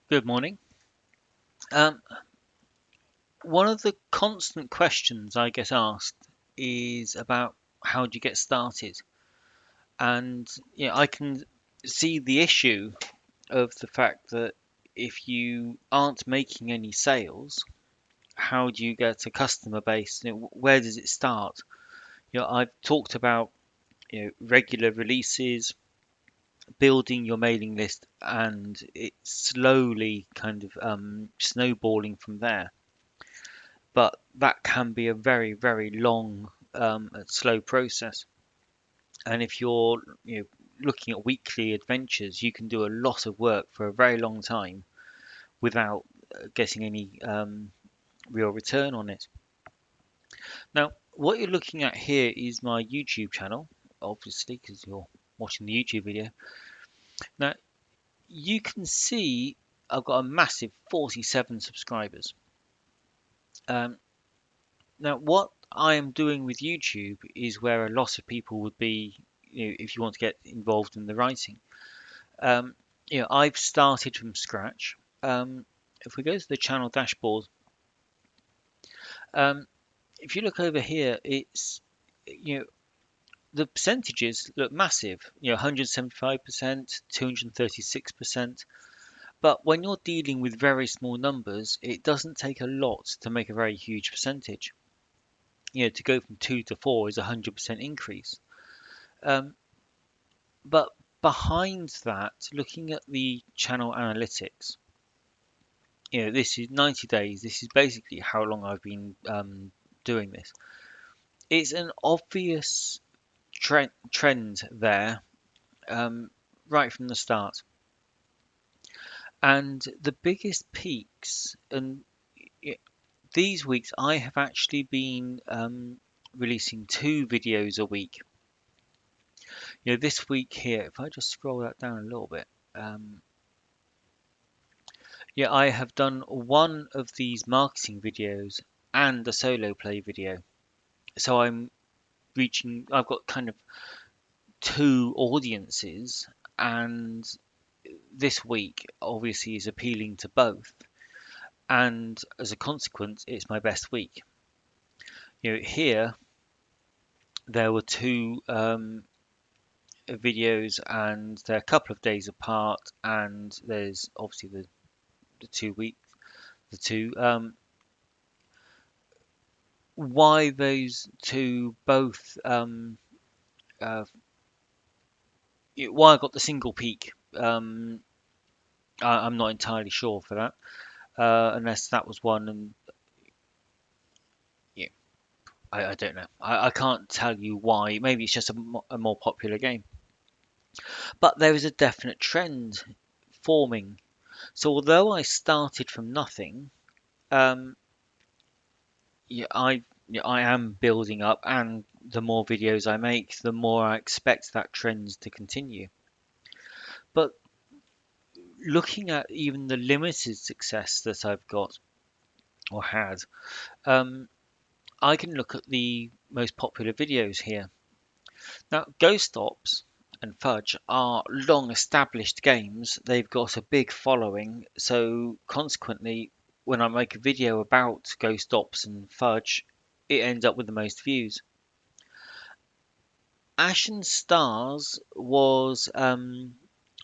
Good morning. Um, One of the constant questions I get asked is about how do you get started? And I can see the issue of the fact that if you aren't making any sales, how do you get a customer base? Where does it start? I've talked about regular releases, building your mailing list, and it's slowly kind of snowballing from there. But that can be a very, very long and slow process. And if you're looking at weekly adventures, you can do a lot of work for a very long time without getting any real return on it. Now, what you're looking at here is my YouTube channel, obviously, because you're watching the YouTube video. Now, you can see I've got a massive 47 subscribers. Um, Now, what I am doing with YouTube is where a lot of people would be, if you want to get involved in the writing. Um, I've started from scratch. If we go to the channel dashboard, um, if you look over here, it's you know the percentages look massive. 175%, 236%. But when you're dealing with very small numbers, it doesn't take a lot to make a very huge percentage. To go from 2 to 4 is a 100% increase. Um, But behind that, looking at the channel analytics, this is 90 days. This is basically how long I've been doing this. It's an obvious trend there right from the start. And the biggest peaks, and these weeks I have actually been releasing 2 videos a week. This week here, if I just scroll that down a little bit, I have done one of these marketing videos and a solo play video. So I've got kind of 2 audiences, and this week obviously is appealing to both. And as a consequence, it's my best week. Here there were 2 videos, and they're a couple of days apart, and there's obviously the 2 weeks, the two. Why those two both why I got the single peak, I'm not entirely sure for that, unless that was one. And yeah, I don't know. I can't tell you why. Maybe it's just a more popular game. But there is a definite trend forming. So although I started from nothing, um, yeah, I am building up, and the more videos I make, the more I expect that trend to continue. But looking at even the limited success that I've got or had, um, I can look at the most popular videos here. Now, Ghost Ops and Fudge are long established games. They've got a big following, so consequently, when I make a video about Ghost Ops and Fudge, it ends up with the most views. Ashen Stars was, I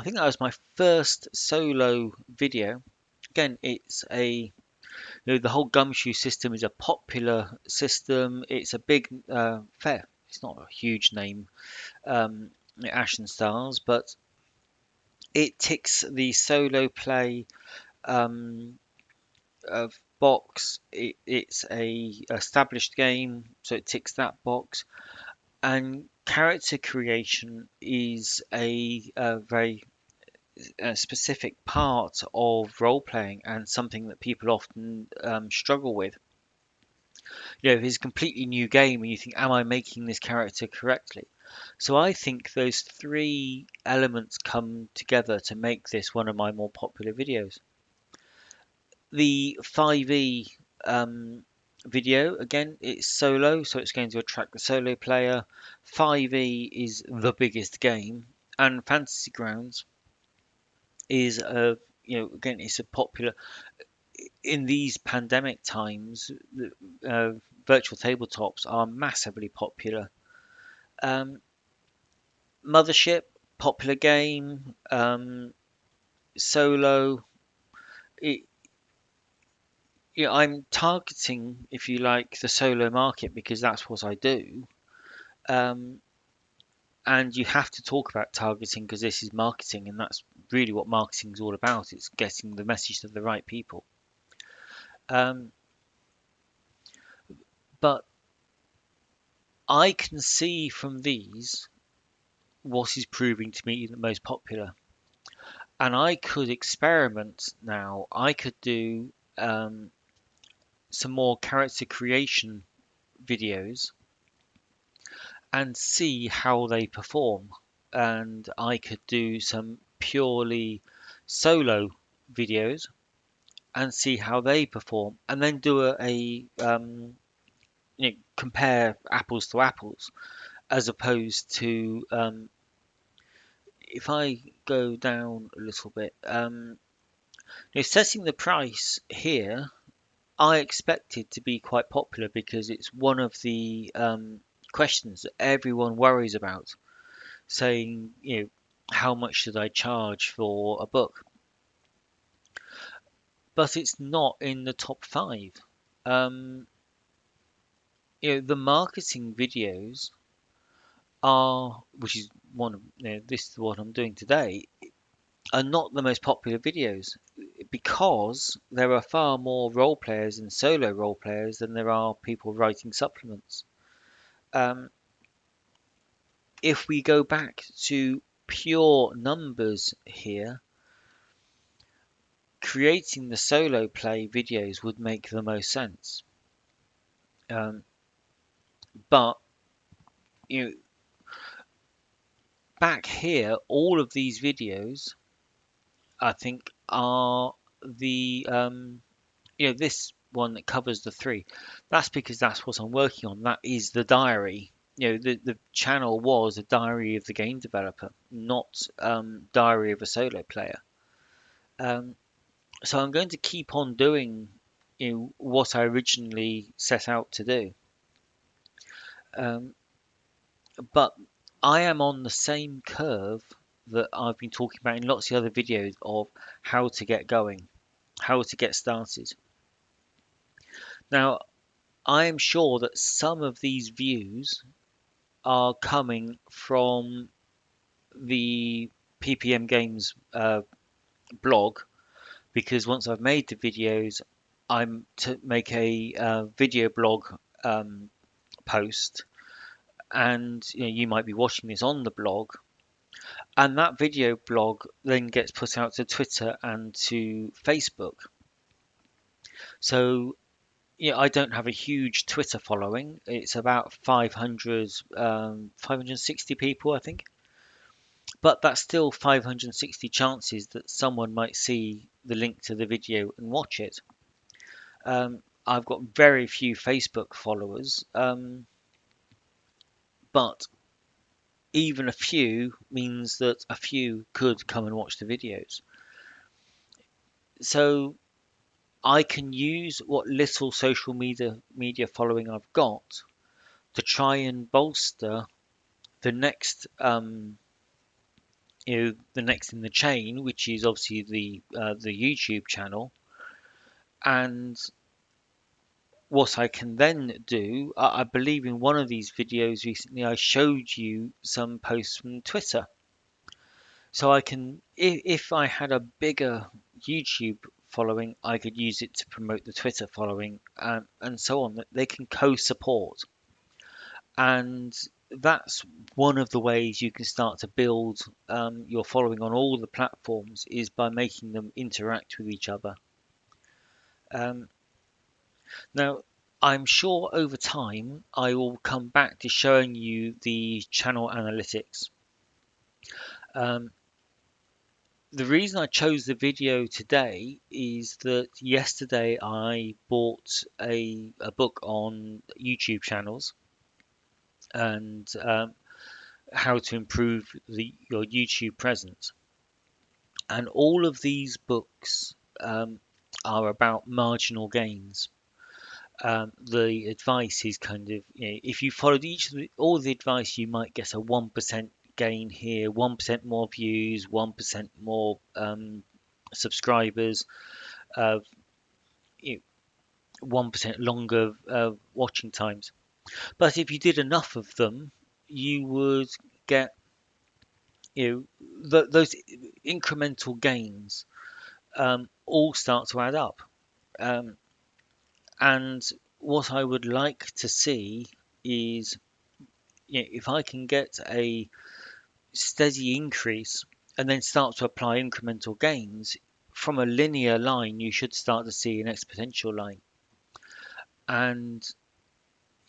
think that was my first solo video. Again, it's the whole gumshoe system is a popular system. It's a big, fair. It's not a huge name, Ashen Stars, but it ticks the solo play um, box. It's a established game, so it ticks that box. And character creation is a very specific part of role playing, and something that people often struggle with. If it's a completely new game and you think, am I making this character correctly? So I think those 3 elements come together to make this one of my more popular videos. The 5e video, again, it's solo, so it's going to attract the solo player. 5e is the biggest game, and Fantasy Grounds is again, it's a popular in these pandemic times. Uh, Virtual tabletops are massively popular. Um, Mothership, popular game. Solo. It, I'm targeting, if you like, the solo market because that's what I do. Um, and you have to talk about targeting because this is marketing, and that's really what marketing is all about. It's getting the message to the right people. Um, but I can see from these what is proving to me the most popular, and I could experiment now. I could do some more character creation videos and see how they perform. And I could do some purely solo videos and see how they perform, and then do compare apples to apples, as opposed to if I go down a little bit, setting the price here, I expect it to be quite popular because it's one of the questions that everyone worries about, saying, how much should I charge for a book? But it's not in the top five. Um, the marketing videos are, which is one of, this is what I'm doing today, are not the most popular videos because there are far more role players and solo role players than there are people writing supplements. Um, if we go back to pure numbers here, creating the solo play videos would make the most sense. Um, but you know, back here, all of these videos, I think, are the this one that covers the three. That's because that's what I'm working on. That is the diary. The channel was a diary of the game developer, not diary of a solo player. Um, so I'm going to keep on doing what I originally set out to do. Um, but I am on the same curve that I've been talking about in lots of other videos of how to get going, how to get started. Now, I am sure that some of these views are coming from the PPM Games blog, because once I've made the videos, I'm to make a video blog post, and you might be watching this on the blog, and that video blog then gets put out to Twitter and to Facebook. So I don't have a huge Twitter following. It's about 560 people, I think. But that's still 560 chances that someone might see the link to the video and watch it. I've got very few Facebook followers, but even a few means that a few could come and watch the videos. So I can use what little social media following I've got to try and bolster the next the next in the chain, which is obviously the YouTube channel. And what I can then do, I believe in one of these videos recently, I showed you some posts from Twitter. So I can, if I had a bigger YouTube following, I could use it to promote the Twitter following, and so on. That they can co-support, and that's one of the ways you can start to build your following on all the platforms, is by making them interact with each other. Um, Now, I'm sure over time I will come back to showing you the channel analytics. Um, the reason I chose the video today is that yesterday I bought a book on YouTube channels and how to improve your YouTube presence. and all of these books are about marginal gains. The advice is kind of, if you followed all the advice, you might get a 1% gain here, 1% more views, 1% more subscribers, uh, 1% longer watching times. But if you did enough of them, you would get, those incremental gains all start to add up. Um, and what I would like to see is, if I can get a steady increase and then start to apply incremental gains from a linear line, you should start to see an exponential line. And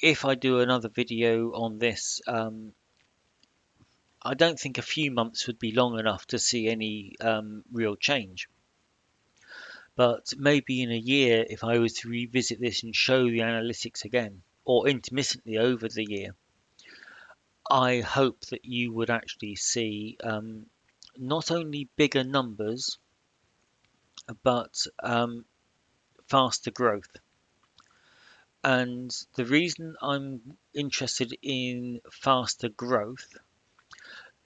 if I do another video on this, I don't think a few months would be long enough to see any real change. But maybe in a year, if I was to revisit this and show the analytics again, or intermittently over the year, I hope that you would actually see not only bigger numbers, but faster growth. And the reason I'm interested in faster growth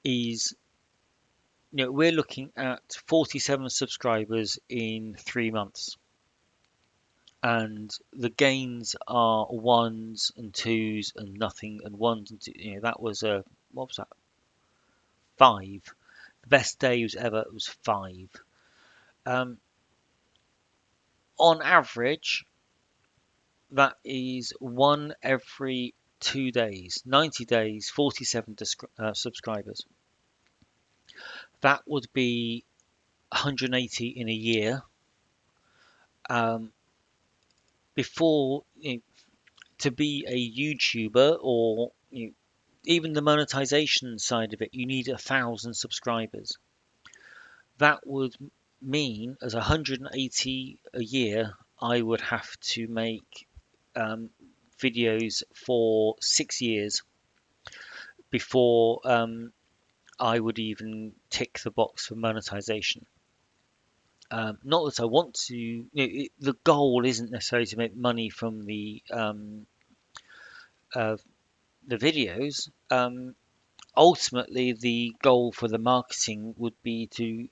is, we're looking at 47 subscribers in 3 months. And the gains are ones and twos and nothing and ones and two. That was what was that? 5. The best day was ever. It was 5. Um, on average, that is one every 2 days. 90 days, 47 subscribers. That would be 180 in a year. Before, to be a YouTuber, or even the monetization side of it, you need 1,000 subscribers. That would mean, as 180 a year, I would have to make videos for 6 years before I would even tick the box for monetization. Not that I want to. The goal isn't necessarily to make money from the videos. Ultimately, the goal for the marketing would be to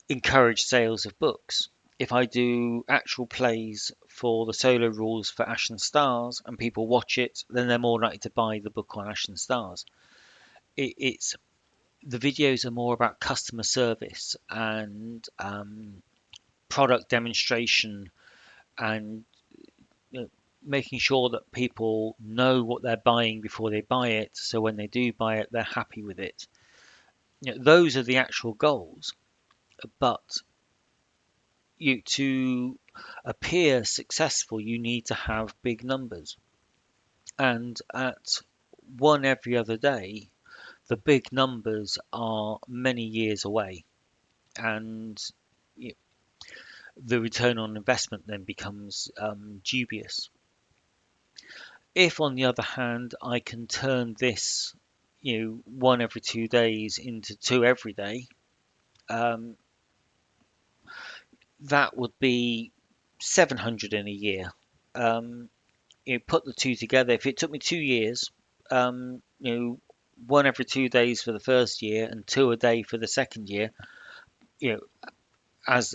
encourage sales of books. If I do actual plays for the solo rules for Ashen Stars and people watch it, then they're more likely to buy the book on Ashen Stars. It's the videos are more about customer service and product demonstration, and making sure that people know what they're buying before they buy it, so when they do buy it, they're happy with it. Those are the actual goals. But to appear successful, you need to have big numbers. And at one every other day, the big numbers are many years away. And the return on investment then becomes dubious. If, on the other hand, I can turn this, one every 2 days into 2 every day, that would be 700 in a year. Put the two together. If it took me 2 years, one every 2 days for the first year and 2 a day for the second year, as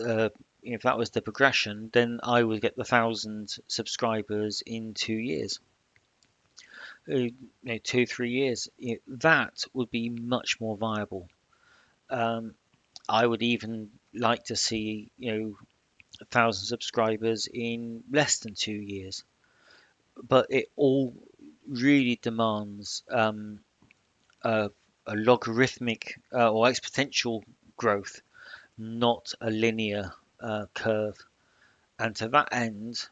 if that was the progression, then I would get the 1,000 subscribers in 2 years. 2-3 years. That would be much more viable. I would even like to see 1,000 subscribers in less than 2 years. But it all really demands a logarithmic or exponential growth, not a linear curve. And to that end,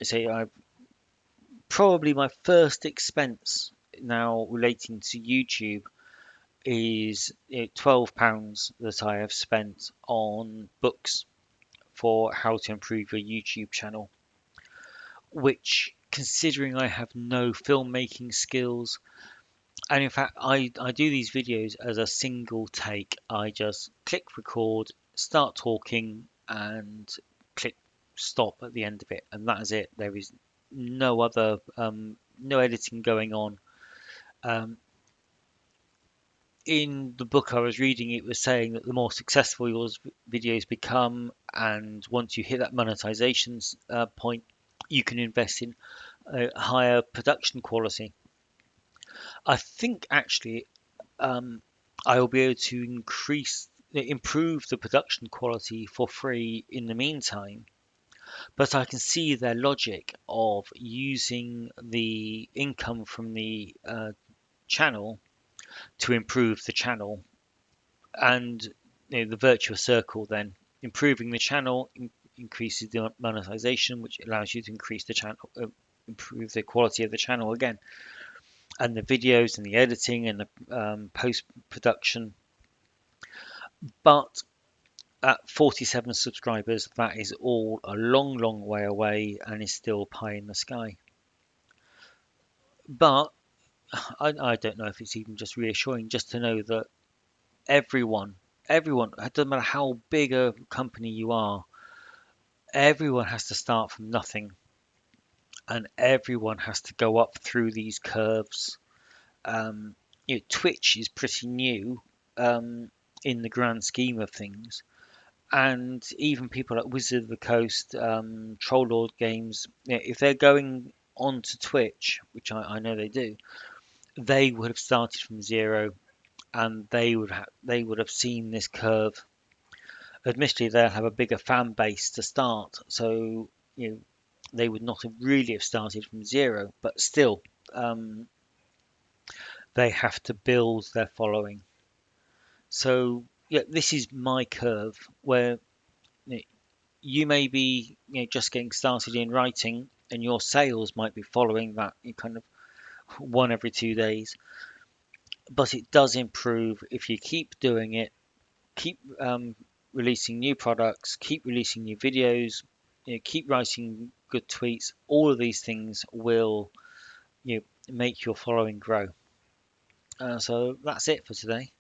I probably my first expense now relating to YouTube is £12 that I have spent on books for how to improve your YouTube channel, which, considering I have no filmmaking skills, And in fact, I do these videos as a single take. I just click record, start talking, and click stop at the end of it, and that is it. There is no other no editing going on. Um, in the book I was reading, it was saying that the more successful your videos become, and once you hit that monetization point, you can invest in a higher production quality. I think actually um, I will be able to improve the production quality for free in the meantime. But I can see their logic of using the income from the channel to improve the channel, and the virtuous circle then improving the channel increases the monetization, which allows you to increase the channel, improve the quality of the channel again, and the videos and the editing and the post production. But at 47 subscribers, that is all a long, long way away and is still pie in the sky. But I don't know if it's even just reassuring just to know that everyone, it doesn't matter how big a company you are, everyone has to start from nothing, and everyone has to go up through these curves. Um, Twitch is pretty new in the grand scheme of things, and even people like Wizard of the Coast, Troll Lord Games, if they're going onto Twitch, which I know they do, they would have started from zero, and they would have seen this curve. Admittedly, they'll have a bigger fan base to start, so you know they would not have really have started from zero, but still, um, they have to build their following. So yeah, this is my curve where you, know, you may be just getting started in writing, and your sales might be following that kind of one every 2 days, but it does improve if you keep doing it, keep releasing new products, keep releasing new videos, keep writing good tweets. All of these things will make your following grow. So that's it for today.